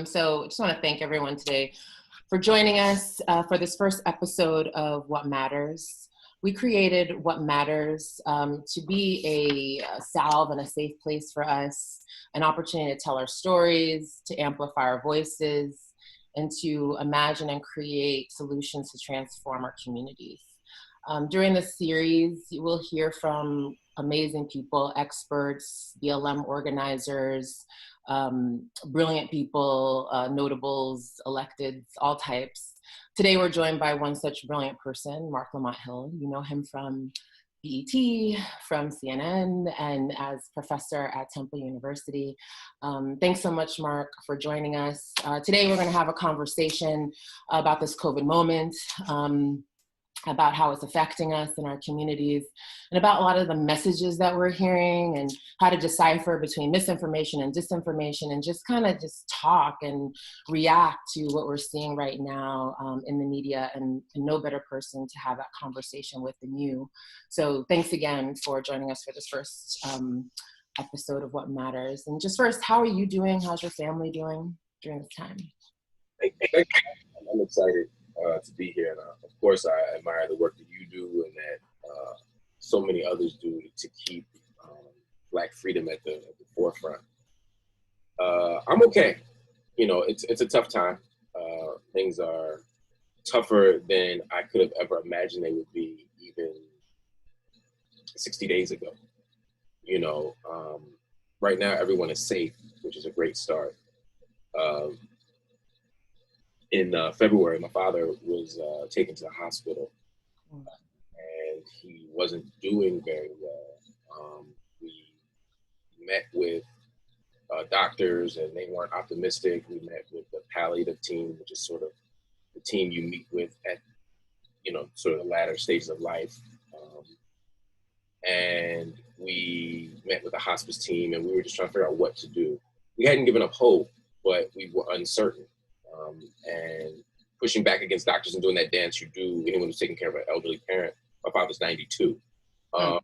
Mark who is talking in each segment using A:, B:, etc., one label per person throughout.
A: So I just want to thank everyone today for joining us for this first episode of What Matters. We created What Matters to be a salve and a safe place for us, an opportunity to tell our stories, to amplify our voices, and to imagine and create solutions to transform our communities. During this series, you will hear from amazing people, experts, BLM organizers, brilliant people, notables, electeds, all types. Today, we're joined by one such brilliant person, Marc Lamont Hill. You know him from BET, from CNN, and as professor at Temple University. Thanks so much, Marc, for joining us. Today, we're going to have a conversation about this COVID moment, about how it's affecting us in our communities, and about a lot of the messages that we're hearing and how to decipher between misinformation and disinformation, and just kind of just talk and react to what we're seeing right now in the media, and no better person to have that conversation with than you. So thanks again for joining us for this first episode of What Matters. And just first, how are you doing? How's your family doing during this time?
B: Thank you. I'm excited to be here, and of course I admire the work that you do and that so many others do to keep Black freedom at the forefront. I'm okay. You know, it's a tough time. Things are tougher than I could have ever imagined they would be even 60 days ago. You know, right now everyone is safe, which is a great start. In February, my father was taken to the hospital, and he wasn't doing very well. We met with doctors, and they weren't optimistic. We met with the palliative team, which is sort of the team you meet with at, sort of the latter stages of life. And we met with the hospice team, and we were just trying to figure out what to do. We hadn't given up hope, but we were uncertain. And pushing back against doctors and doing that dance you do, anyone who's taking care of an elderly parent. My father's 92. You're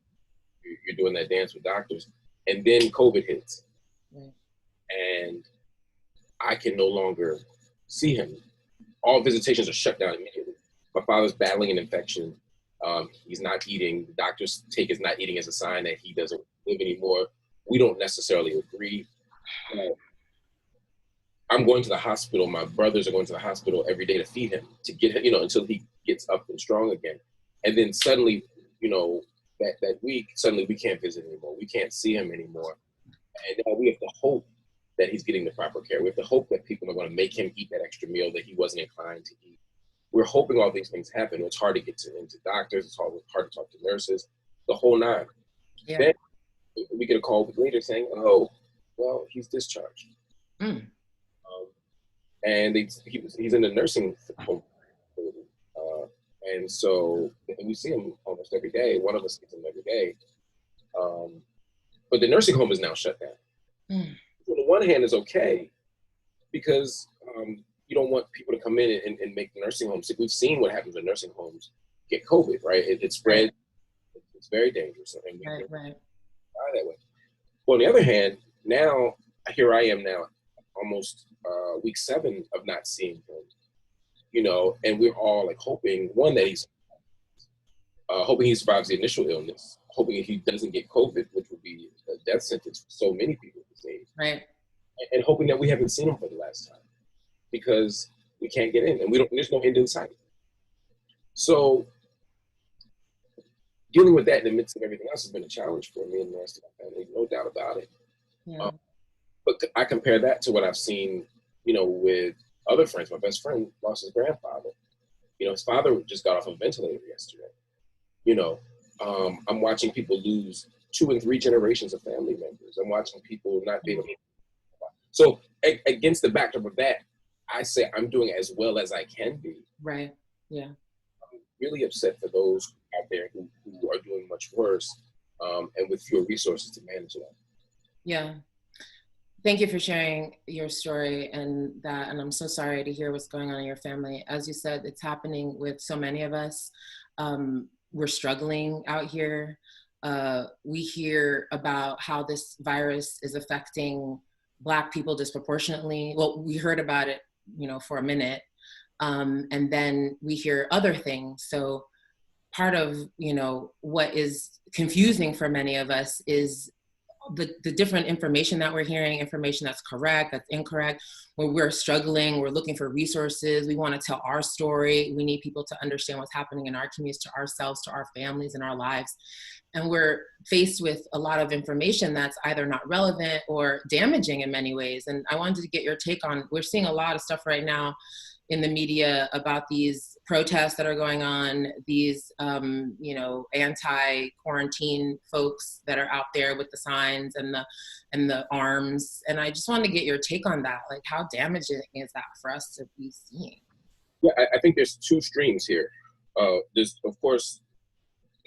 B: doing that dance with doctors. And then COVID hits. And I can no longer see him. All visitations are shut down immediately. My father's battling an infection. He's not eating. The doctors take his not eating as a sign that he doesn't live anymore. We don't necessarily agree. I'm going to the hospital. My brothers are going to the hospital every day to feed him, to get him, until he gets up and strong again. And then suddenly, that week, suddenly we can't visit anymore. We can't see him anymore. And now we have to hope that he's getting the proper care. We have to hope that people are going to make him eat that extra meal that he wasn't inclined to eat. We're hoping all these things happen. It's hard to get into doctors. It's hard to talk to nurses, the whole nine. Yeah. Then we get a call with later saying, oh, well, he's discharged. And he's in the nursing home. And so we see him almost every day. One of us sees him every day. But the nursing home is now shut down. On the one hand, is okay, because you don't want people to come in and make the nursing homes sick. We've seen what happens when nursing homes get COVID, right? It spreads. It's very dangerous. And we die that way. Well, on the other hand, now, here I am now, almost week 7 of not seeing him, and we're all like hoping, one, that hoping he survives the initial illness, hoping he doesn't get COVID, which would be a death sentence for so many people these days.
A: Right.
B: And hoping that we haven't seen him for the last time, because we can't get in, and there's no end in sight. So dealing with that in the midst of everything else has been a challenge for me and the rest of my family, no doubt about it.
A: Yeah.
B: But I compare that to what I've seen, with other friends. My best friend lost his grandfather. His father just got off a ventilator yesterday. I'm watching people lose 2 and 3 generations of family members. I'm watching people not be able to. So against the backdrop of that, I say I'm doing as well as I can be.
A: Right. Yeah.
B: I'm really upset for those out there who are doing much worse, and with fewer resources to manage that.
A: Yeah. Thank you for sharing your story and I'm so sorry to hear what's going on in your family. As you said, it's happening with so many of us. We're struggling out here. We hear about how this virus is affecting Black people disproportionately. Well, we heard about it, for a minute. And then we hear other things. So part of, what is confusing for many of us is the different information that we're hearing, information that's correct, that's incorrect. When we're struggling, we're looking for resources. We want to tell our story. We need people to understand what's happening in our communities, to ourselves, to our families, and our lives. And we're faced with a lot of information that's either not relevant or damaging in many ways. And I wanted to get your take on, we're seeing a lot of stuff right now in the media about these protests that are going on, these, anti-quarantine folks that are out there with the signs and the arms. And I just wanted to get your take on that. Like, how damaging is that for us to be seeing?
B: Yeah, I think there's two streams here. There's, of course,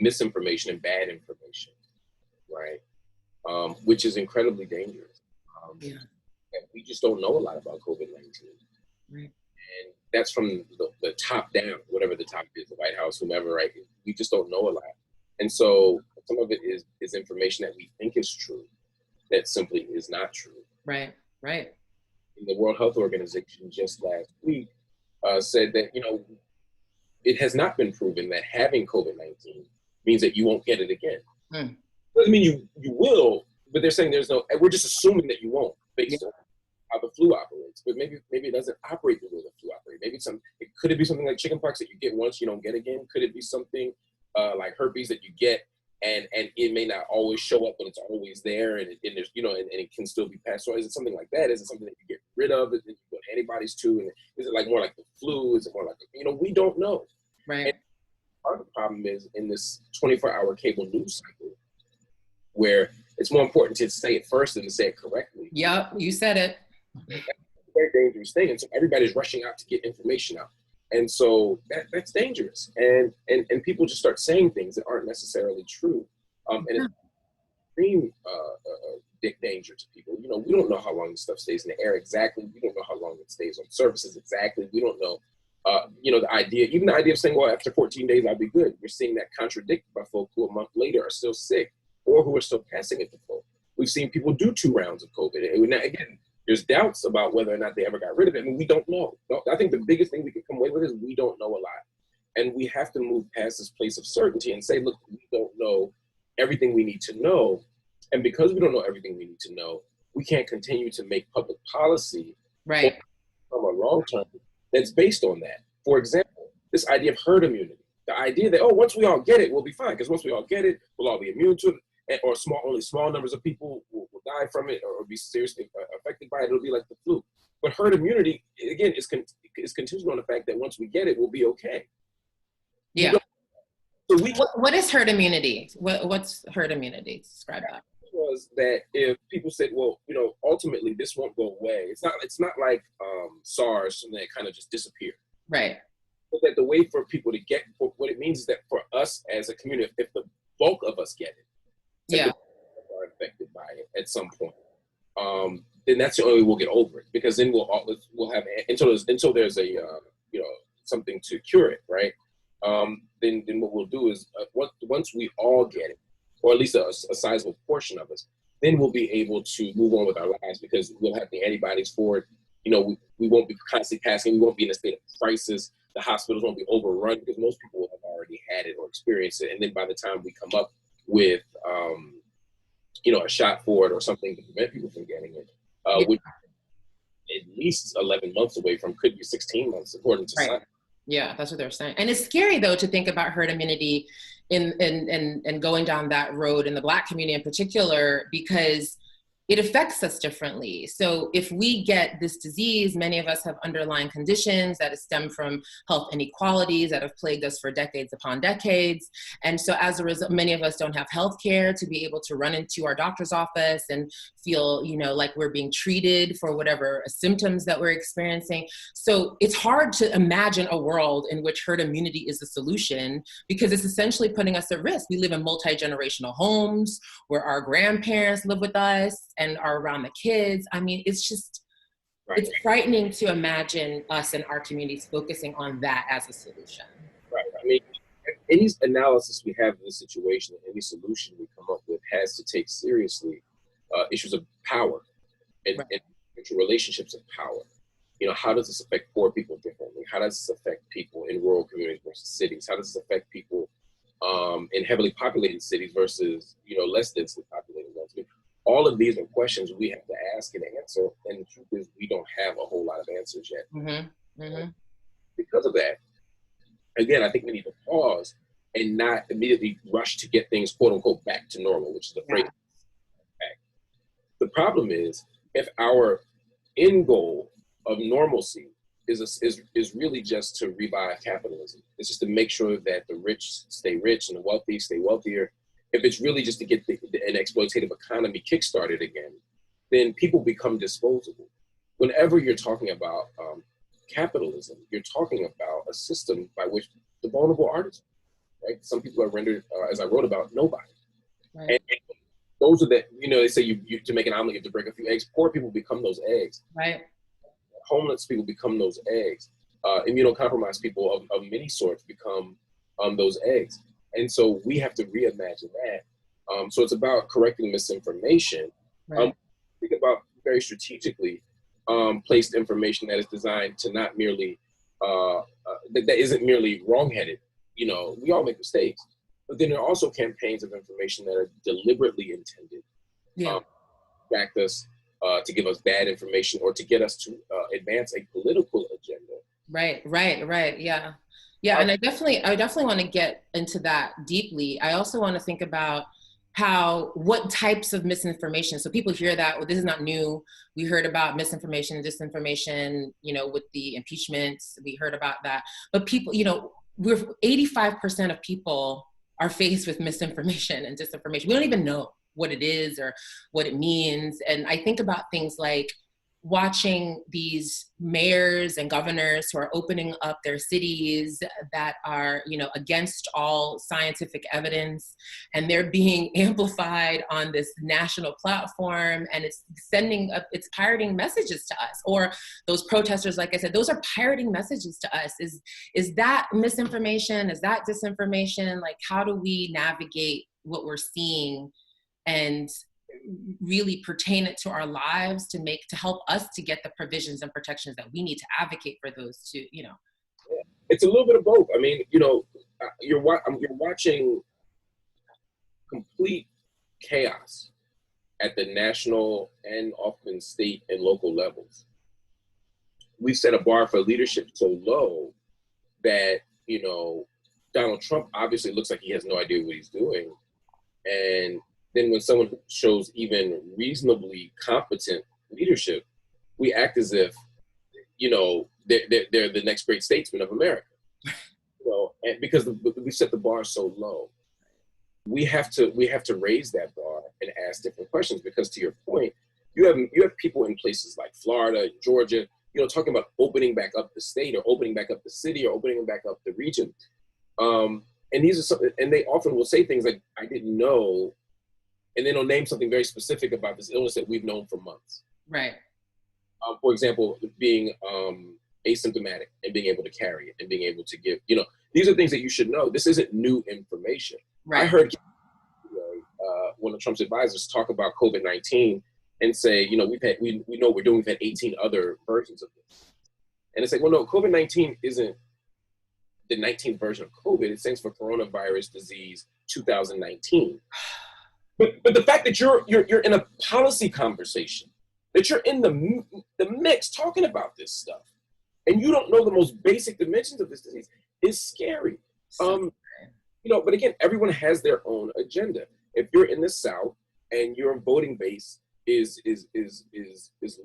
B: misinformation and bad information, right? Which is incredibly dangerous. And we just don't know a lot about COVID-19.
A: Right.
B: And that's from the top down, whatever the top is, the White House, whomever, right? We just don't know a lot. And so some of it is information that we think is true that simply is not true.
A: Right.
B: And the World Health Organization just last week said that, it has not been proven that having COVID-19 means that you won't get it again. Doesn't mean you will, but they're saying we're just assuming that you won't based on how the flu operates. But maybe it doesn't operate the way the flu operates. Could it be something like chickenpox that you get once, you don't get again? Could it be something like herpes that you get and it may not always show up, but it's always there and there's, and it can still be passed on? Is it something like that? Is it something that you get rid of? Is it you put antibodies to? And is it like more like the flu? Is it more like, we don't know.
A: Right.
B: And part of the problem is in this 24-hour cable news cycle where it's more important to say it first than to say it correctly.
A: Yep, you said it.
B: That's a very dangerous thing. And so everybody's rushing out to get information out. And so that's dangerous. And people just start saying things that aren't necessarily true. And it's extreme danger to people. We don't know how long this stuff stays in the air exactly. We don't know how long it stays on surfaces exactly. We don't know. The idea of saying, well, after 14 days, I'll be good. We're seeing that contradicted by folk who a month later are still sick or who are still passing it to folk. We've seen people do 2 rounds of COVID. And again, there's doubts about whether or not they ever got rid of it. I mean, we don't know. I think the biggest thing we can come away with is we don't know a lot. And we have to move past this place of certainty and say, look, we don't know everything we need to know. And because we don't know everything we need to know, we can't continue to make public policy
A: right
B: from a long term that's based on that. For example, this idea of herd immunity, the idea that, once we all get it, we'll be fine. Because once we all get it, we'll all be immune to it, or only small numbers of people will die from it or be seriously affected by it. It'll be like the flu. But herd immunity, again, is contingent on the fact that once we get it, we'll be okay.
A: Yeah. So what is herd immunity? What's herd immunity? Describe that.
B: Was that if people said, well, ultimately this won't go away. It's not like SARS and then it kind of just disappeared.
A: Right.
B: But that the way for people to get, what it means is that for us as a community, if the bulk of us get it, are affected by it at some point, then that's the only way we'll get over it. Because then we'll have until there's a something to cure it, right? Then what we'll do is once we all get it, or at least a sizable portion of us, then we'll be able to move on with our lives because we'll have the antibodies for it. We won't be constantly passing. We won't be in a state of crisis. The hospitals won't be overrun because most people will have already had it or experienced it. And then by the time we come up with, a shot for it or something to prevent people from getting it, which at least 11 months away from, could be 16 months according to science.
A: Yeah, that's what they're saying. And it's scary, though, to think about herd immunity and going down that road in the Black community in particular, because it affects us differently. So if we get this disease, many of us have underlying conditions that stem from health inequalities that have plagued us for decades upon decades. And so as a result, many of us don't have health care to be able to run into our doctor's office and feel, like we're being treated for whatever symptoms that we're experiencing. So it's hard to imagine a world in which herd immunity is the solution, because it's essentially putting us at risk. We live in multi-generational homes where our grandparents live with us and are around the kids. I mean, it's just, It's frightening to imagine us and our communities focusing on that as a solution.
B: Right. I mean, any analysis we have of the situation, any solution we come up with has to take seriously issues of power. and relationships of power. You know, how does this affect poor people differently? How does this affect people in rural communities versus cities? How does this affect people in heavily populated cities versus, you know, less densely populated ones? I mean, all of these are questions we have to ask and answer, and the truth is we don't have a whole lot of answers yet. Because of that, again, I think we need to pause and not immediately rush to get things, quote unquote, back to normal, which is the phrase. The problem is, if our end goal of normalcy is really just to revive capitalism, it's just to make sure that the rich stay rich and the wealthy stay wealthier. If it's really just to get an exploitative economy kickstarted again, then people become disposable. Whenever you're talking about capitalism, you're talking about a system by which the vulnerable artists, right? Some people are rendered, as I wrote about, nobody. Right. And those are the, you know, they say you to make an omelet, you have to break a few eggs. Poor people become those eggs. Right. Homeless people become those eggs. Immunocompromised people of many sorts become those eggs. And so we have to reimagine that. So it's about correcting misinformation. Right. Think about very strategically placed information that is designed to not merely, that isn't merely wrongheaded. You know, we all make mistakes. But then there are also campaigns of information that are deliberately intended to distract us, to give us bad information, or to get us to advance a political agenda.
A: Right. Yeah. And I definitely want to get into that deeply. I also want to think about what types of misinformation. So people hear that, well, this is not new. We heard about misinformation, disinformation, you know, with the impeachments, we heard about that. But people, you know, 85% of people are faced with misinformation and disinformation. We don't even know what it is or what it means. And I think about things like watching these mayors and governors who are opening up their cities that are, you know, against all scientific evidence, and they're being amplified on this national platform, and it's pirating messages to us. Or those protesters, like I said, those are pirating messages to us. Is that misinformation? Is that disinformation? Like, how do we navigate what we're seeing and really pertain it to our lives to help us to get the provisions and protections that we need to advocate for those to, you know?
B: It's a little bit of both. I mean, you know, you're watching complete chaos at the national and often state and local levels. We've set a bar for leadership so low that, you know, Donald Trump obviously looks like he has no idea what he's doing. And then when someone shows even reasonably competent leadership, we act as if, you know, they're the next great statesman of America. You know, and because we set the bar so low, we have to raise that bar and ask different questions. Because to your point, you have people in places like Florida, Georgia, you know, talking about opening back up the state, or opening back up the city, or opening back up the region. And these are something, and they often will say things like, "I didn't know." And then they'll name something very specific about this illness that we've known for months. Right. For example, being asymptomatic and being able to carry it and being able to give, you know, these are things that you should know. This isn't new information. Right. I heard one of Trump's advisors talk about COVID-19 and say, you know, we know we're doing, we've had 18 other versions of this. And it's like, well, no, COVID-19 isn't the 19th version of COVID. It stands for coronavirus disease 2019. But the fact that you're in a policy conversation, that you're in the mix talking about this stuff, and you don't know the most basic dimensions of this disease is scary. You know, but again, everyone has their own agenda. If you're in the South and your voting base is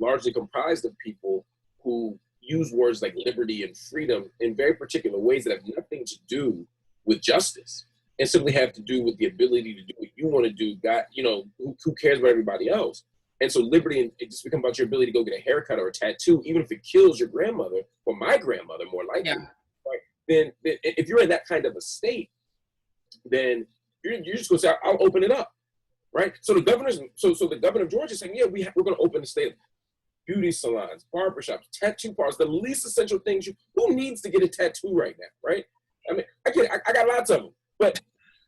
B: largely comprised of people who use words like liberty and freedom in very particular ways that have nothing to do with justice, and simply have to do with the ability to do what you want to do. God, you know, who cares about everybody else? And so liberty, and it just becomes about your ability to go get a haircut or a tattoo, even if it kills your grandmother or my grandmother, more likely. Yeah. Right? Then if you're in that kind of a state, then you're just going to say, I'll open it up, right? So the governor of Georgia is saying, yeah, we're going to open the state. Beauty salons, barbershops, tattoo parlors, the least essential things. Who needs to get a tattoo right now, right? I mean, I got lots of them. But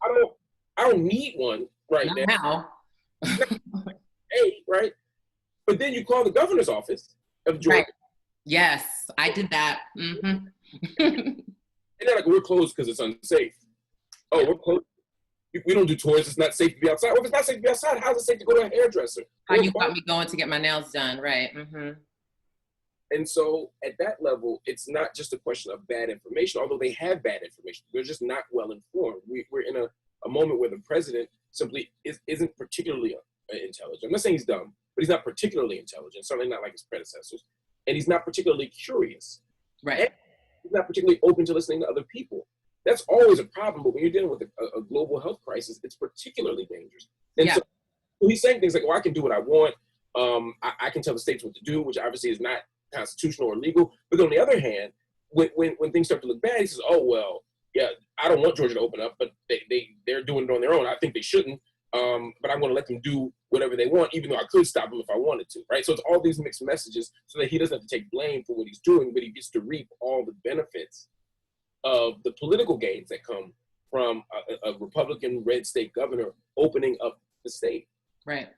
B: I don't need one right now. Hey, right? But then you call the governor's office of Georgia.
A: Right. Yes, I did that. Mm-hmm.
B: And they're like, we're closed because it's unsafe. Oh, we're closed. We don't do tours. It's not safe to be outside. Well, if it's not safe to be outside, how's it safe to go to a hairdresser?
A: How you got me going to get my nails done, right? Mm-hmm.
B: And so at that level, it's not just a question of bad information, although they have bad information. They're just not well informed. We're in a moment where the president simply isn't particularly intelligent. I'm not saying he's dumb, but he's not particularly intelligent, certainly not like his predecessors. And he's not particularly curious.
A: Right.
B: And he's not particularly open to listening to other people. That's always a problem, but when you're dealing with a global health crisis, it's particularly dangerous. And so he's saying things like, well, I can do what I want. I can tell the states what to do, which obviously is not constitutional or legal. But on the other hand, when things start to look bad, he says, oh, well, yeah, I don't want Georgia to open up, but they're doing it on their own. I think they shouldn't, but I'm going to let them do whatever they want, even though I could stop them if I wanted to, right? So it's all these mixed messages so that he doesn't have to take blame for what he's doing, but he gets to reap all the benefits of the political gains that come from a Republican red state governor opening up the state.
A: Right.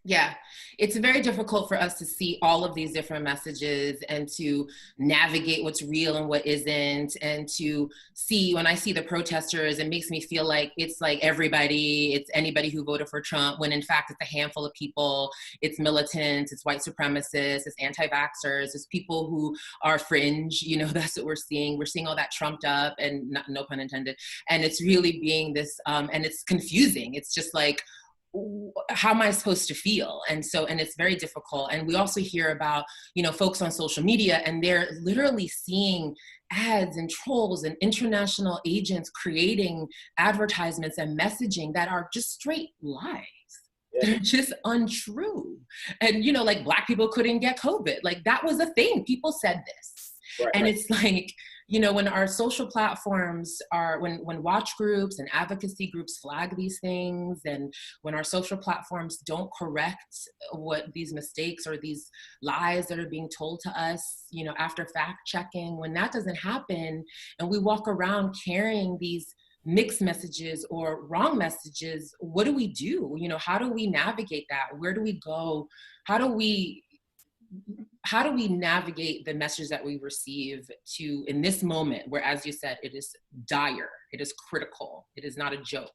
A: Yeah, it's very difficult for us to see all of these different messages and to navigate what's real and what isn't, and to see, when I see the protesters, it makes me feel like it's like everybody, it's anybody who voted for Trump, when in fact it's a handful of people, it's militants, it's white supremacists, it's anti-vaxxers, it's people who are fringe, you know, that's what we're seeing. We're seeing all that trumped up, and no pun intended, and it's really being this, and it's confusing. It's just like, how am I supposed to feel? And it's very difficult. And we also hear about, you know, folks on social media, and they're literally seeing ads and trolls and international agents creating advertisements and messaging that are just straight lies. Yeah. They're just untrue. And, you know, like Black people couldn't get COVID. Like that was a thing. People said this. Right, and it's like, you know, when our social platforms are, when watch groups and advocacy groups flag these things, and when our social platforms don't correct what these mistakes or these lies that are being told to us, you know, after fact checking, when that doesn't happen, and we walk around carrying these mixed messages or wrong messages, what do we do? You know, how do we navigate that? Where do we go? How do we navigate the message that we receive to, in this moment where, as you said, it is dire, it is critical, it is not a joke,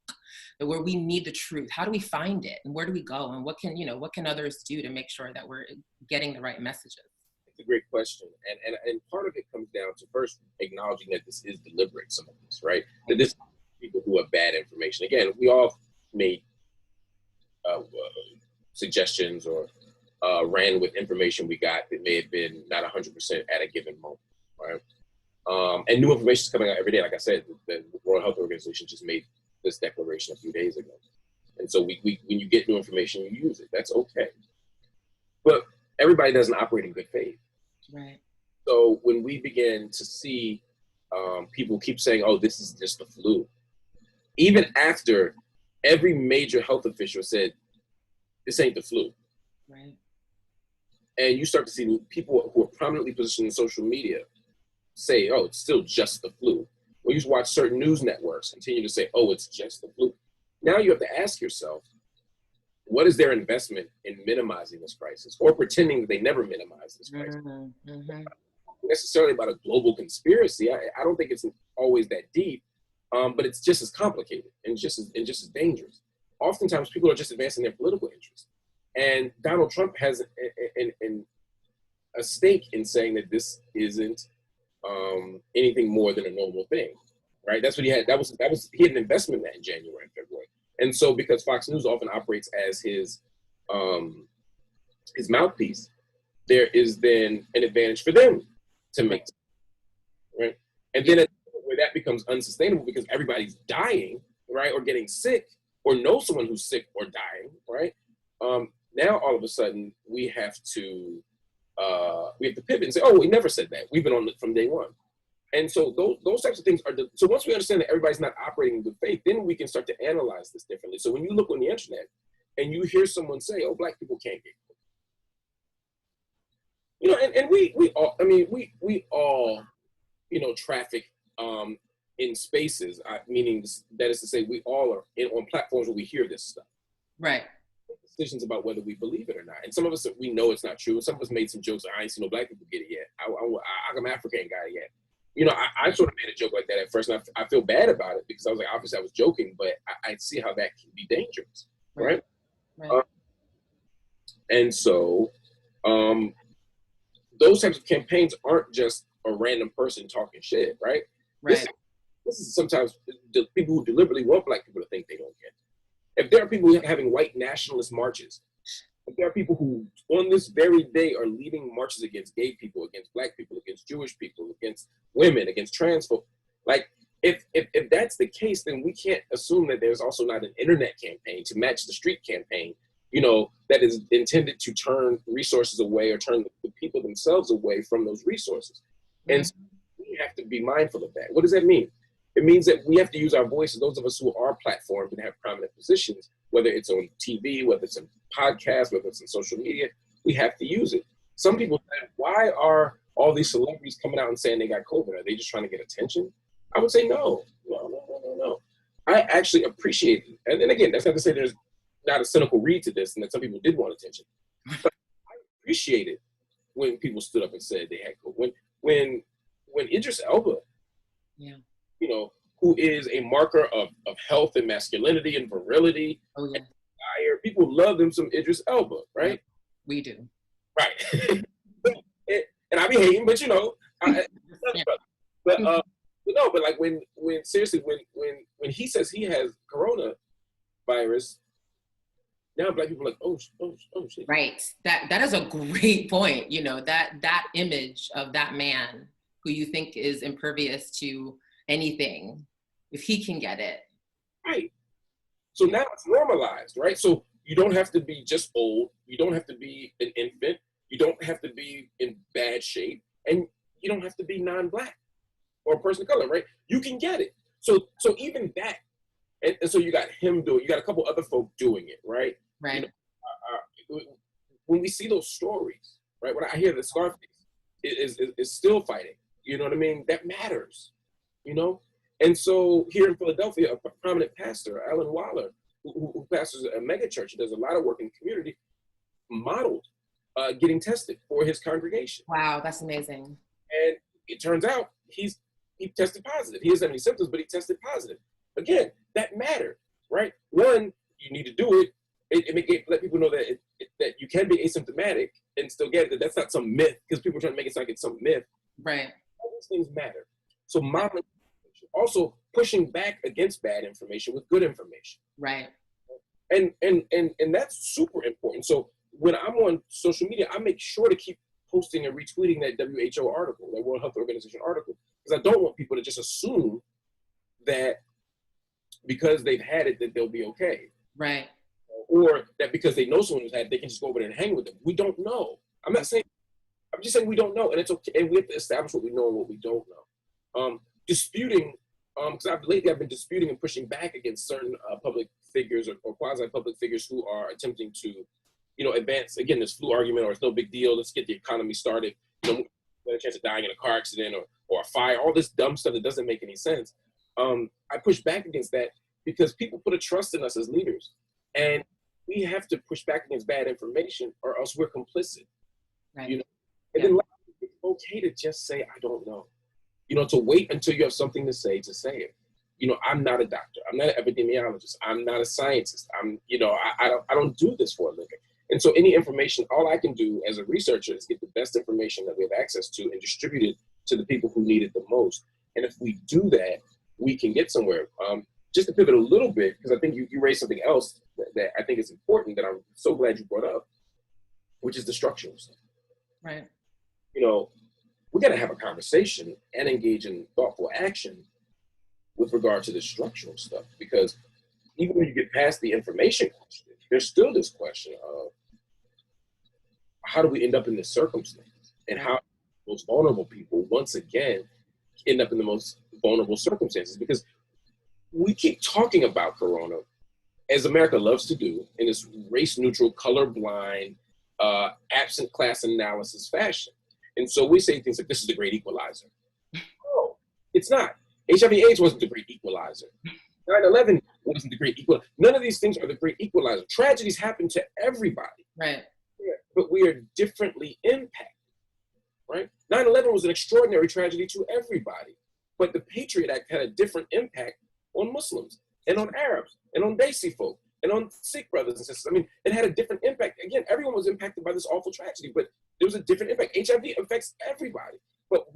A: but where we need the truth? How do we find it, and where do we go, and what can others do to make sure that we're getting the right messages?
B: It's a great question, and part of it comes down to first acknowledging that this is deliberate, some of this, right? That this is people who have bad information. Again, we all made suggestions or ran with information we got that may have been not 100% at a given moment, right? And new information is coming out every day. Like I said, the World Health Organization just made this declaration a few days ago. And so when you get new information, you use it. That's okay. But everybody doesn't operate in good faith.
A: Right.
B: So when we begin to see people keep saying, oh, this is just the flu, even after every major health official said, this ain't the flu.
A: Right.
B: And you start to see people who are prominently positioned in social media say, oh, it's still just the flu. Or you watch certain news networks continue to say, oh, it's just the flu. Now you have to ask yourself, what is their investment in minimizing this crisis, or pretending that they never minimize this crisis? Mm-hmm. Mm-hmm. Necessarily about a global conspiracy. I don't think it's always that deep, but it's just as complicated and just as dangerous. Oftentimes people are just advancing their political interests. And Donald Trump has a stake in saying that this isn't anything more than a normal thing, right? That's what he had. He had an investment in that in January and February. And so, because Fox News often operates as his mouthpiece, there is then an advantage for them to make, right? And then where that becomes unsustainable because everybody's dying, right, or getting sick, or know someone who's sick or dying, right? Now all of a sudden we have to pivot and say, oh, we never said that. We've been on it from day one. And so those types of things are, so once we understand that everybody's not operating in good faith, then we can start to analyze this differently. So when you look on the internet and you hear someone say, oh, Black people can't get COVID. You know, and we all, you know, traffic in spaces, meaning that is to say we all are on platforms where we hear this stuff.
A: Right.
B: decisions about whether we believe it or not. And some of us, we know it's not true. Some of us made some jokes. I ain't seen no black people get it yet. I'm African guy yet. You know, I sort of made a joke like that at first, and I feel bad about it because I was like, obviously I was joking, but I see how that can be dangerous, right? And so those types of campaigns aren't just a random person talking shit, right? This is sometimes the people who deliberately want black people to think they don't get it. If there are people having white nationalist marches, if there are people who on this very day are leading marches against gay people, against black people, against Jewish people, against women, against trans folk, like if that's the case, then we can't assume that there's also not an internet campaign to match the street campaign, you know, that is intended to turn resources away or turn the people themselves away from those resources. And so we have to be mindful of that. What does that mean? It means that we have to use our voices, those of us who are platformed and have prominent positions, whether it's on TV, whether it's in podcasts, whether it's in social media, we have to use it. Some people say, why are all these celebrities coming out and saying they got COVID? Are they just trying to get attention? I would say no. I actually appreciate it. And then again, that's not to say there's not a cynical read to this and that some people did want attention. But I appreciate it when people stood up and said they had COVID. When Idris Elba, you know, who is a marker of health and masculinity and virility and desire, people love them some Idris Elba, right?
C: We do.
B: Right. and I be hating, but you know, but like when seriously, when he says he has coronavirus, now black people are like, oh shit.
C: Right. That is a great point. You know, that image of that man who you think is impervious to anything, if he can get it.
B: Right. So now it's normalized, right? So you don't have to be just old. You don't have to be an infant. You don't have to be in bad shape. And you don't have to be non-black or a person of color, right? You can get it. So even that, and so you got him doing, you got a couple other folk doing it, right?
C: Right.
B: You know, when we see those stories, right? When I hear that Scarface is still fighting, you know what I mean? That matters, you know? And so here in Philadelphia, a prominent pastor, Alan Waller, who pastors a mega church, he does a lot of work in the community, modeled getting tested for his congregation.
C: Wow, that's amazing.
B: And it turns out he tested positive. He doesn't have any symptoms, but he tested positive. Again, that mattered, right? One, you need to do it. Let people know that that you can be asymptomatic and still get it. That's not some myth, because people are trying to make it sound like it's some myth.
C: Right.
B: All these things matter. So modeling, also pushing back against bad information with good information.
C: Right.
B: And that's super important. So when I'm on social media, I make sure to keep posting and retweeting that WHO article, that World Health Organization article, because I don't want people to just assume that because they've had it that they'll be okay.
C: Right.
B: Or that because they know someone who's had it, they can just go over there and hang with them. We don't know. I'm just saying we don't know, and it's okay. And we have to establish what we know and what we don't know. Disputing, because lately I've been disputing and pushing back against certain public figures or quasi-public figures who are attempting to, you know, advance, again, this flu argument, or it's no big deal, let's get the economy started, you know, a chance of dying in a car accident or a fire, all this dumb stuff that doesn't make any sense. I push back against that because people put a trust in us as leaders, and we have to push back against bad information or else we're complicit.
C: Right.
B: You know, and then it's okay to just say, I don't know. You know, to wait until you have something to say it. You know, I'm not a doctor. I'm not an epidemiologist. I'm not a scientist. I don't do this for a living. And so any information, all I can do as a researcher is get the best information that we have access to and distribute it to the people who need it the most. And if we do that, we can get somewhere. Just to pivot a little bit, because I think you raised something else that I think is important that I'm so glad you brought up, which is the structural stuff.
C: Right.
B: You know, we got to have a conversation and engage in thoughtful action with regard to the structural stuff, because even when you get past the information question, there's still this question of how do we end up in this circumstance, and how most vulnerable people once again end up in the most vulnerable circumstances, because we keep talking about Corona, as America loves to do, in this race-neutral, colorblind, absent class analysis fashion. And so we say things like, this is the great equalizer. No, it's not. HIV/AIDS wasn't the great equalizer. 9/11 wasn't the great equalizer. None of these things are the great equalizer. Tragedies happen to everybody.
C: Right.
B: But we are differently impacted, right? 9/11 was an extraordinary tragedy to everybody. But the Patriot Act had a different impact on Muslims and on Arabs and on Desi folk and on Sikh brothers and sisters. I mean, it had a different impact. Again, everyone was impacted by this awful tragedy, but there was a different impact. HIV affects everybody. But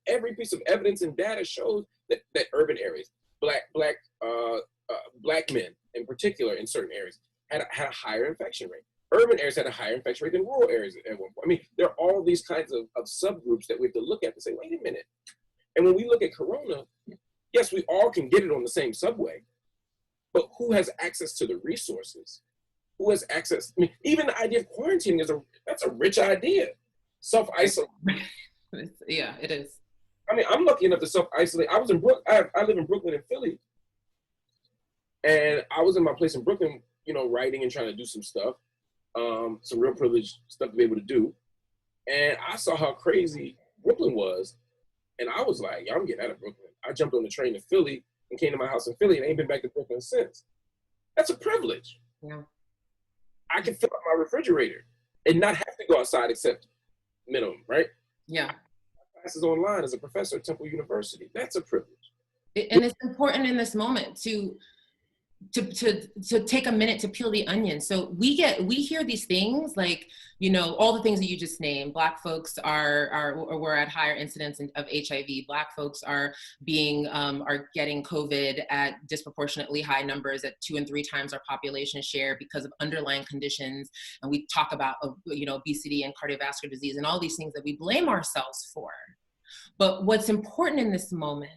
B: every piece of evidence and data shows that urban areas, black men in particular in certain areas had a higher infection rate. Urban areas had a higher infection rate than rural areas at one point. I mean, there are all these kinds of subgroups that we have to look at and say, wait a minute. And when we look at Corona, yes, we all can get it on the same subway, but who has access to the resources? Who has access? I mean, even the idea of quarantining that's a rich idea. Self-isolate.
C: Yeah, it is.
B: I mean, I'm lucky enough to self-isolate. I was in I live in Brooklyn and Philly. And I was in my place in Brooklyn, you know, writing and trying to do some stuff, some real privileged stuff to be able to do. And I saw how crazy Brooklyn was. And I was like, yo, I'm getting out of Brooklyn. I jumped on the train to Philly and came to my house in Philly and ain't been back to Brooklyn since. That's a privilege.
C: Yeah.
B: I can fill up my refrigerator and not have to go outside except minimum, right?
C: Yeah.
B: Classes online as a professor at Temple University. That's a privilege.
C: And it's important in this moment to take a minute to peel the onion. So we hear these things like, you know, all the things that you just named. Black folks were at higher incidence of HIV. Black folks are getting COVID at disproportionately high numbers, at 2 and 3 times our population share because of underlying conditions. And we talk about, you know, obesity and cardiovascular disease and all these things that we blame ourselves for. But what's important in this moment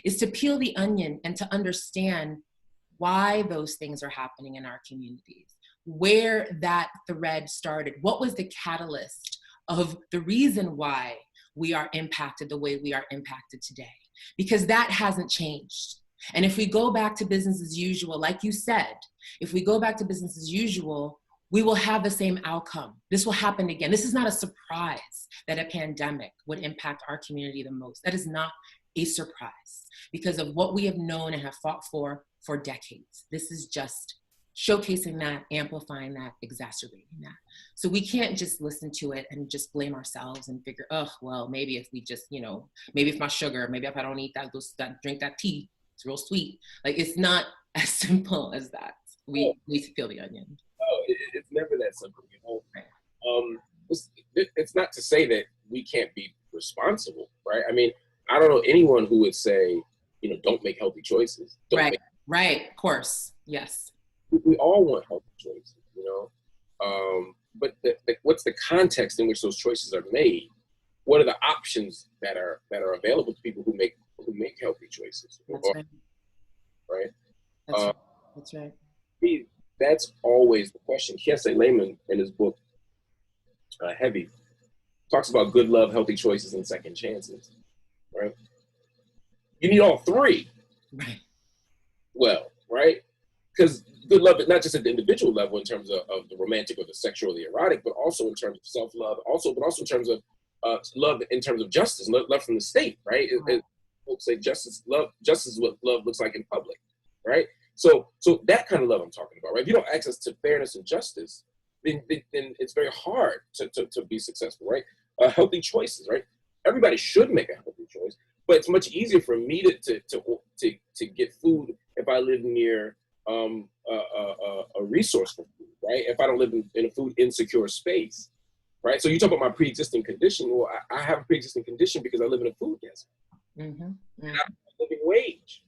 C: is to peel the onion and to understand why those things are happening in our communities, where that thread started, what was the catalyst of the reason why we are impacted the way we are impacted today, because that hasn't changed. And if we go back to business as usual, like you said, if we go back to business as usual, we will have the same outcome. This will happen again. This is not a surprise that a pandemic would impact our community the most. That is not a surprise because of what we have known and have fought for decades. This is just showcasing that, amplifying that, exacerbating that. So we can't just listen to it and just blame ourselves and figure, oh, well, maybe if we just, you know, maybe if my sugar, maybe if I don't eat drink that tea, it's real sweet. Like, it's not as simple as that. We need to peel the onion.
B: Oh, it's never that simple, you know.
C: Right.
B: It's not to say that we can't be responsible, right? I mean, I don't know anyone who would say, you know, don't make healthy choices.
C: Right, of course, yes.
B: We all want healthy choices, you know. But what's the context in which those choices are made? What are the options that are available to people who make healthy choices?
C: That's right.
B: Right.
C: That's right.
B: That's always the question. Kiese Lamont, in his book Heavy, talks about good love, healthy choices, and second chances. Right. You need all three.
C: Right.
B: Well, right? Because good love is not just at the individual level in terms of the romantic or the sexual or the erotic, but also in terms of self-love, but also in terms of love in terms of justice, love from the state, right? Folks say justice is what love looks like in public, right? So that kind of love I'm talking about, right? If you don't have access to fairness and justice, then it's very hard to be successful, right? Healthy choices, right? Everybody should make a healthy choice, but it's much easier for me to get food if I live near a resource for food, right? If I don't live in a food insecure space, right? So you talk about my pre-existing condition. Well, I have a pre-existing condition because I live in a food desert. Mm-hmm. And I have a living wage,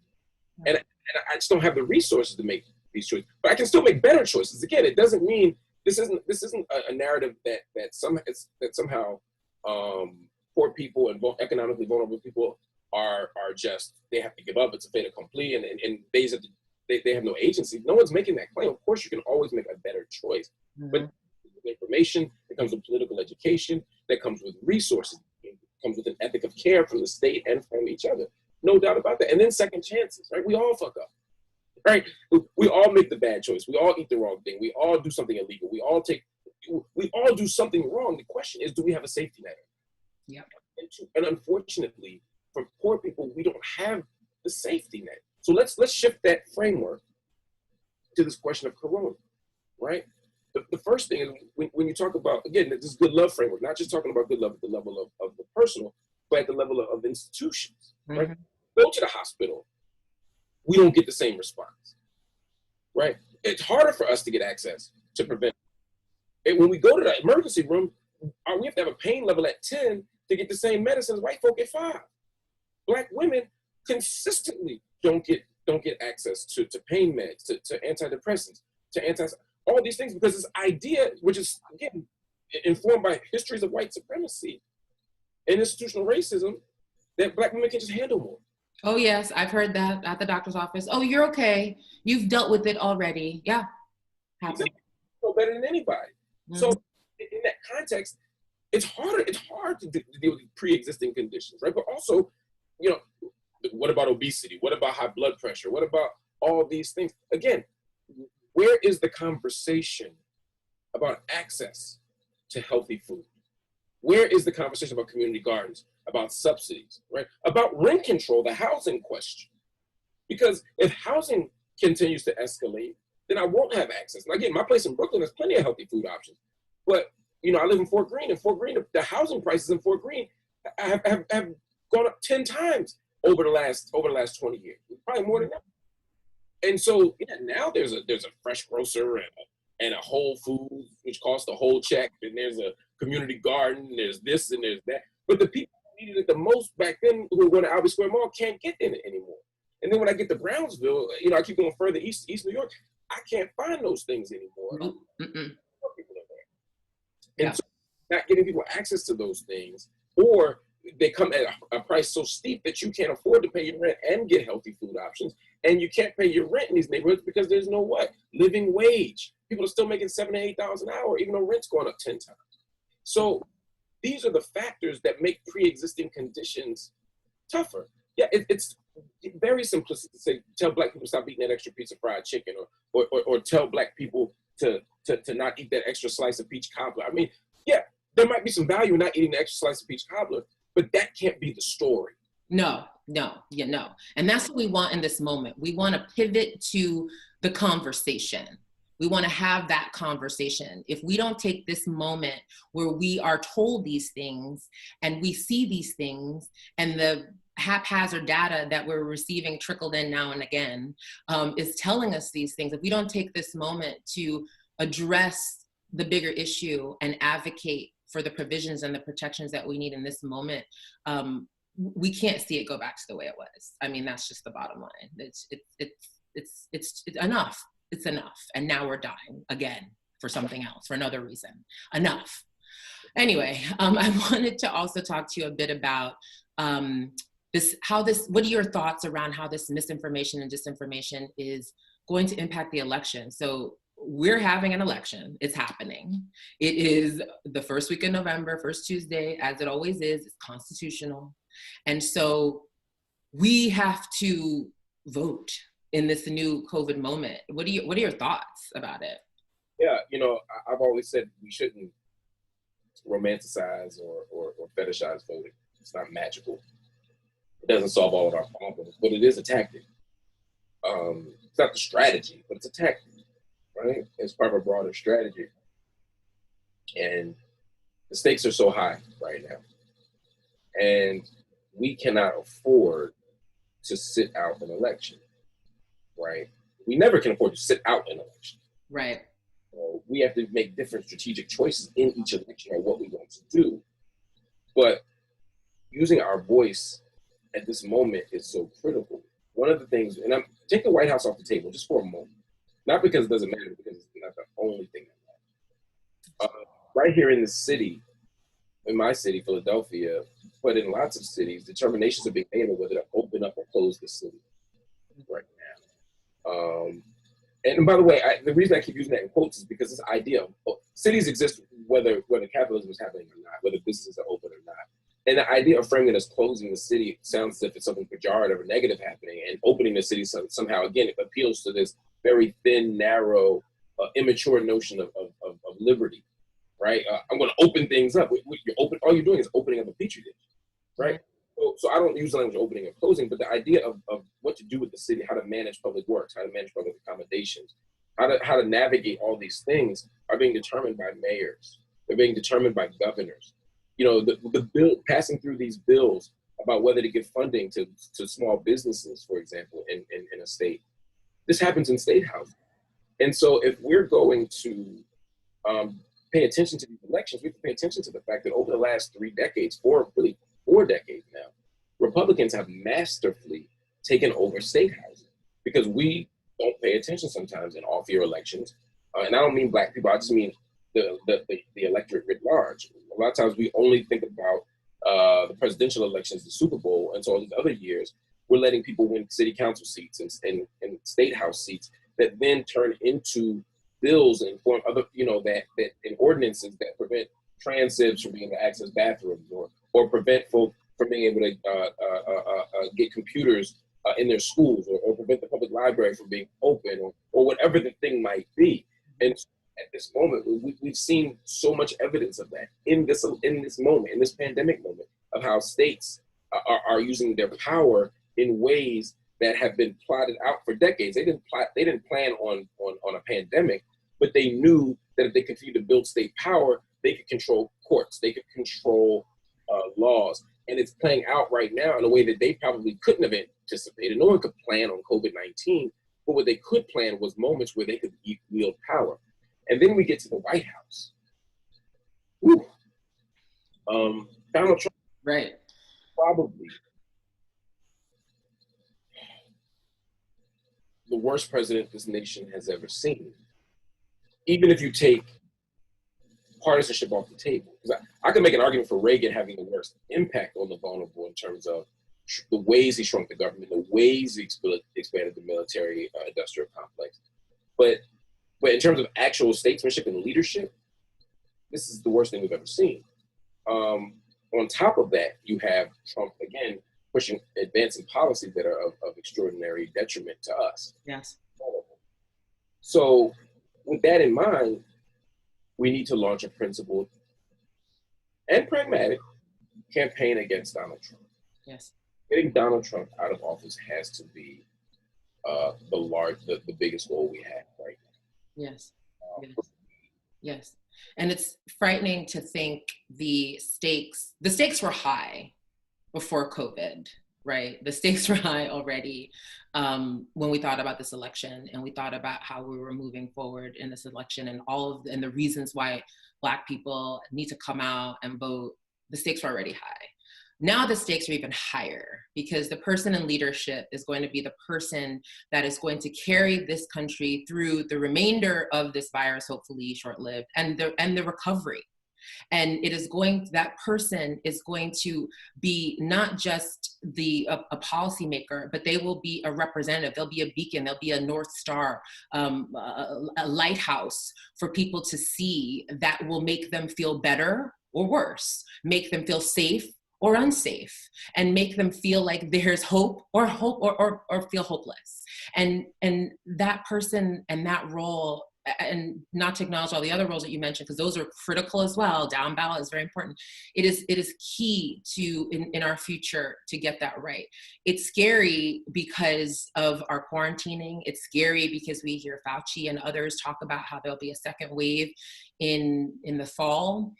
B: and I just don't have the resources to make these choices. But I can still make better choices. Again, it doesn't mean this isn't a narrative that somehow poor people and economically vulnerable people are just, they have to give up. It's a fait accompli, and they have no agency. No one's making that claim. Of course, you can always make a better choice, but with information, it comes with political education, that comes with resources, it comes with an ethic of care from the state and from each other. No doubt about that. And then second chances, right? We all fuck up, right? We all make the bad choice. We all eat the wrong thing. We all do something illegal. We all do something wrong. The question is, do we have a safety net?
C: Yeah.
B: And unfortunately, for poor people, we don't have the safety net So let's shift that framework to this question of corona, right? The first thing is when you talk about, again, this good love framework, not just talking about good love at the level of the personal, but at the level of institutions, right? Go to the hospital, we don't get the same response, right? It's harder for us to get access to prevent. And when we go to the emergency room, we have to have a pain level at 10 to get the same medicines white folk at 5. Black women consistently don't get access to pain meds, to antidepressants, to all these things, because this idea, which is, again, informed by histories of white supremacy and institutional racism, that Black women can just handle more.
C: Oh, yes, I've heard that at the doctor's office. Oh, you're okay. You've dealt with it already. Yeah.
B: Exactly. You know better than anybody. So in that context, it's hard to deal with pre-existing conditions, right? But also, you know, what about obesity? What about high blood pressure? What about all these things? Again, where is the conversation about access to healthy food? Where is the conversation about community gardens, about subsidies, right? About rent control, the housing question. Because if housing continues to escalate, then I won't have access. And again, my place in Brooklyn has plenty of healthy food options. But, you know, I live in Fort Greene. In Fort Greene, the housing prices in Fort Greene have gone up 10 times over the last 20 years, probably more than that. And so, yeah, now there's a fresh grocer and a Whole Foods, which costs a whole check, and there's a community garden, there's this and there's that. But the people who needed it the most back then, who were going to Albee Square Mall, can't get in it anymore. And then when I get to Brownsville, you know, I keep going further east New York, I can't find those things anymore. And so not getting people access to those things, or they come at a price so steep that you can't afford to pay your rent and get healthy food options. And you can't pay your rent in these neighborhoods because there's no living wage. People are still making $7,000 to $8,000 an hour, even though rent's going up 10 times. So these are the factors that make pre-existing conditions tougher. Yeah, it's very simplistic to say, tell Black people to stop eating that extra piece of fried chicken, or tell Black people to not eat that extra slice of peach cobbler. I mean, yeah, there might be some value in not eating the extra slice of peach cobbler, but that can't be the story.
C: No. And that's what we want in this moment. We want to pivot to the conversation. We want to have that conversation. If we don't take this moment where we are told these things and we see these things, and the haphazard data that we're receiving trickled in now and again is telling us these things, if we don't take this moment to address the bigger issue and advocate for the provisions and the protections that we need in this moment, we can't see it go back to the way it was. I mean, that's just the bottom line. It's enough. It's enough. And now we're dying again for something else, for another reason. Enough. Anyway, I wanted to also talk to you a bit about what are your thoughts around how this misinformation and disinformation is going to impact the election? So we're having an election. It's happening. It is the first week of November, first Tuesday, as it always is. It's constitutional. And so we have to vote in this new COVID moment. What are your thoughts about it?
B: Yeah, you know, I've always said we shouldn't romanticize or fetishize voting. It's not magical. It doesn't solve all of our problems, but it is a tactic. It's not the strategy, but it's a tactic, right? It's part of a broader strategy. And the stakes are so high right now. And we cannot afford to sit out an election, right? We never can afford to sit out an election.
C: Right.
B: So we have to make different strategic choices in each election on what we want to do. But using our voice at this moment is so critical. One of the things, and take the White House off the table just for a moment, not because it doesn't matter, but because it's not the only thing that matters. Right here in the city, in my city, Philadelphia, but in lots of cities, determinations are being made on whether to open up or close the city right now. And by the way, the reason I keep using that in quotes is because this idea of cities exist whether capitalism is happening or not, whether businesses are open or not. And the idea of framing it as closing the city sounds as if it's something pejorative or negative happening, and opening the city somehow, again, it appeals to this very thin, narrow, immature notion of liberty, right? I'm going to open things up. All you're doing is opening up a petri dish, right? So I don't use the language opening and closing, but the idea of what to do with the city, how to manage public works, how to manage public accommodations, how to navigate all these things are being determined by mayors. They're being determined by governors. You know, the bill passing through these bills about whether to give funding to small businesses, for example, in a state. This happens in state housing. And so if we're going to pay attention to these elections, we have to pay attention to the fact that over the last 3 decades, really 4 decades now, Republicans have masterfully taken over state housing because we don't pay attention sometimes in off-year elections. And I don't mean Black people, I just mean the electorate writ large. A lot of times we only think about the presidential elections, the Super Bowl, and so all these other years, we're letting people win city council seats and state house seats that then turn into bills and form other, you know, that in ordinances that prevent transibs from being able to access bathrooms or prevent folk from being able to get computers in their schools or prevent the public library from being open or whatever the thing might be. And at this moment, we've seen so much evidence of that in this moment, in this pandemic moment, of how states are using their power in ways that have been plotted out for decades. They didn't plan on a pandemic, but they knew that if they continued to build state power, they could control courts, they could control laws. And it's playing out right now in a way that they probably couldn't have anticipated. No one could plan on COVID-19, but what they could plan was moments where they could wield power. And then we get to the White House. Whew. Donald Trump,
C: right,
B: probably the worst president this nation has ever seen. Even if you take partisanship off the table, because I could make an argument for Reagan having the worst impact on the vulnerable in terms of the ways he shrunk the government, the ways he expanded the military industrial complex. But in terms of actual statesmanship and leadership, this is the worst thing we've ever seen. On top of that, you have Trump, again, advancing policies that are of extraordinary detriment to us.
C: Yes.
B: So with that in mind, we need to launch a principled and pragmatic campaign against Donald Trump.
C: Yes.
B: Getting Donald Trump out of office has to be the biggest goal we have right now.
C: Yes. Yes. And it's frightening to think the stakes were high before COVID, right? The stakes were high already when we thought about this election and we thought about how we were moving forward in this election and the reasons why Black people need to come out and vote. The stakes were already high. Now the stakes are even higher because the person in leadership is going to be the person that is going to carry this country through the remainder of this virus, hopefully short-lived, and the recovery. And that person is going to be not just a policymaker, but they will be a representative. They'll be a beacon. They'll be a North Star, a lighthouse for people to see that will make them feel better or worse, make them feel safe or unsafe, and make them feel like there's hope or feel hopeless. And that person and that role, and not to acknowledge all the other roles that you mentioned, because those are critical as well. Down ballot is very important. It is key to in our future to get that right. It's scary because of our quarantining. It's scary because we hear Fauci and others talk about how there'll be a second wave in the fall.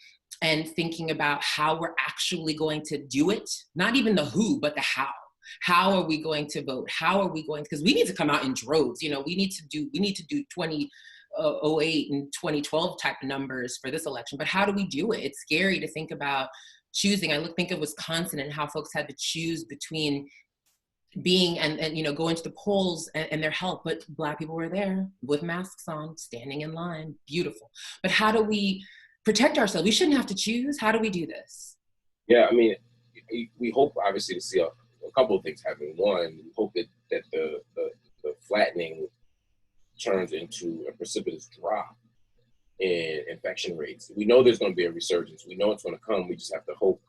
C: And thinking about how we're actually going to do it, not even the who, but the how. How are we going to vote? How are we going? Because we need to come out in droves. You know, we need to do 2008 and 2012 type of numbers for this election. But how do we do it? It's scary to think about choosing. Think of Wisconsin and how folks had to choose between being and going to the polls and their health, but Black people were there with masks on, standing in line. Beautiful. But how do we protect ourselves? We shouldn't have to choose. How do we do this?
B: Yeah, I mean, we hope obviously to see a couple of things happen. One, we hope that the flattening turns into a precipitous drop in infection rates. We know there's going to be a resurgence. We know it's going to come. We just have to hope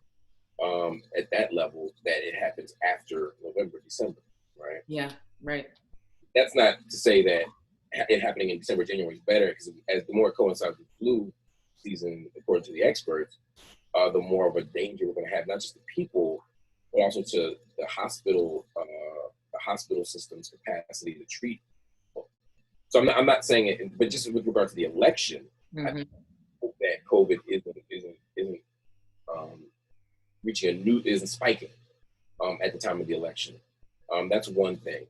B: at that level that it happens after November, December, right?
C: Yeah, right.
B: That's not to say that it happening in December, January is better, because as the more it coincides with flu season, according to the experts, the more of a danger we're going to have, not just to people, but also to the hospital system's capacity to treat people. So I'm not saying it, but just with regard to the election, I think that COVID isn't reaching isn't spiking at the time of the election. That's one thing.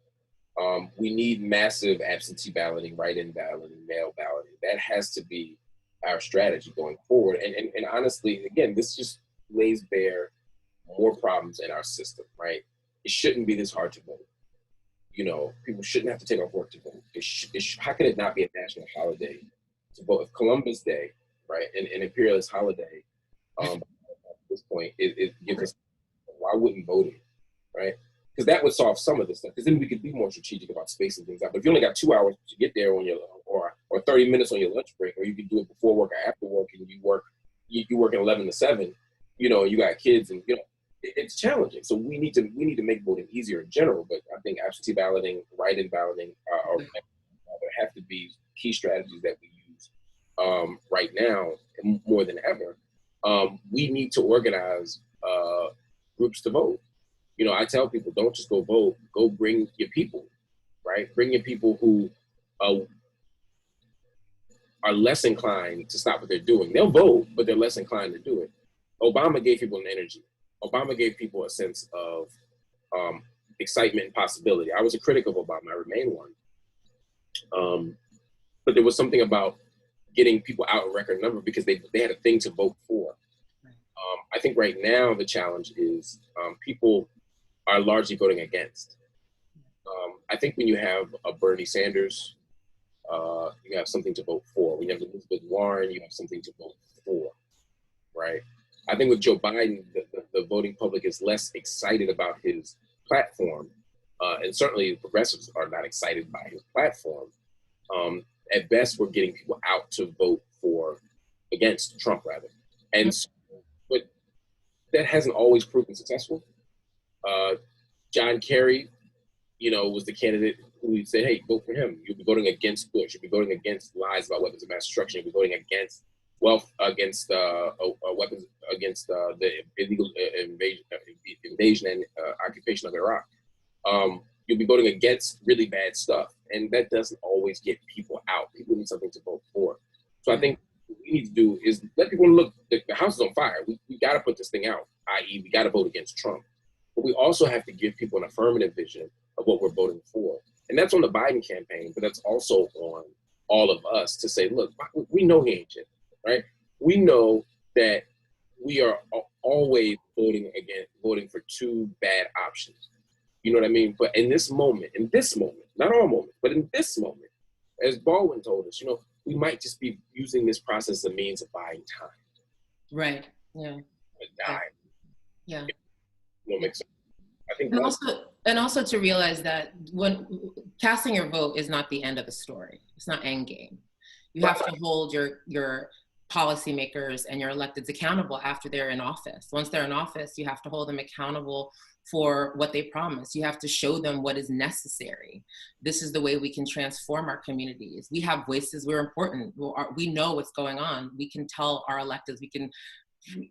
B: We need massive absentee balloting, write-in balloting, mail balloting. That has to be our strategy going forward. And honestly, again, this just lays bare more problems in our system, right? It shouldn't be this hard to vote. You know, people shouldn't have to take off work to vote. How could it not be a national holiday to vote? If Columbus Day, right, an imperialist holiday, at this point, it gives us, why wouldn't voting, right? Because that would solve some of this stuff. Because then we could be more strategic about spacing things out. But if you only got 2 hours to get there on your, or 30 minutes on your lunch break, or you could do it before work or after work, and you work at 11 to 7, you know, you got kids, and you know, it's challenging. So we need to make voting easier in general. But I think absentee balloting, write-in balloting, there have to be key strategies that we use right now more than ever. We need to organize groups to vote. You know, I tell people, don't just go vote, go bring your people, right? Bring your people who are less inclined to stop what they're doing. They'll vote, but they're less inclined to do it. Obama gave people an energy. Obama gave people a sense of excitement and possibility. I was a critic of Obama, I remain one. But there was something about getting people out in record number because they had a thing to vote for. I think right now the challenge is people are largely voting against. I think when you have a Bernie Sanders, you have something to vote for. When you have Elizabeth Warren, you have something to vote for, right? I think with Joe Biden, the voting public is less excited about his platform, and certainly progressives are not excited by his platform. At best, we're getting people out to vote against Trump, rather. And so, but that hasn't always proven successful. John Kerry, you know, was the candidate who said, hey, vote for him. You'll be voting against Bush. You'll be voting against lies about weapons of mass destruction. You'll be voting against against weapons, against the illegal invasion and occupation of Iraq. You'll be voting against really bad stuff. And that doesn't always get people out. People need something to vote for. So I think what we need to do is let people look, the house is on fire. We got to put this thing out, i.e. we got to vote against Trump. But we also have to give people an affirmative vision of what we're voting for. And that's on the Biden campaign, but that's also on all of us to say, look, we know he ain't shit, right? We know that we are always voting for two bad options. You know what I mean? But in this moment, not all moments, but in this moment, as Baldwin told us, you know, we might just be using this process as a means of buying time.
C: Right. Yeah.
B: Die.
C: Yeah.
B: You know, makes sense. I think
C: and also to realize that when casting your vote is not the end of the story. It's not end game. You have to hold your policymakers and your electeds accountable after they're in office. Once they're in office, you have to hold them accountable for what they promise. You have to show them what is necessary. This is the way we can transform our communities. We have voices, we're important. We know what's going on. We can tell our electeds, we can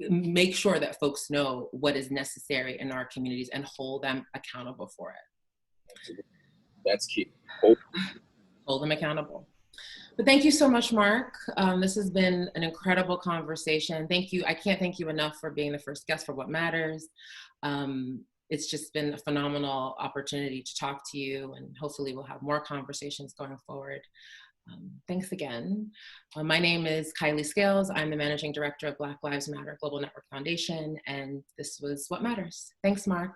C: make sure that folks know what is necessary in our communities and hold them accountable for it.
B: That's key.
C: Hold them accountable. But thank you so much, Marc. This has been an incredible conversation. Thank you. I can't thank you enough for being the first guest for What Matters. It's just been a phenomenal opportunity to talk to you, and hopefully we'll have more conversations going forward. Thanks again. My name is Kylie Scales. I'm the Managing Director of Black Lives Matter Global Network Foundation, and this was What Matters. Thanks, Marc.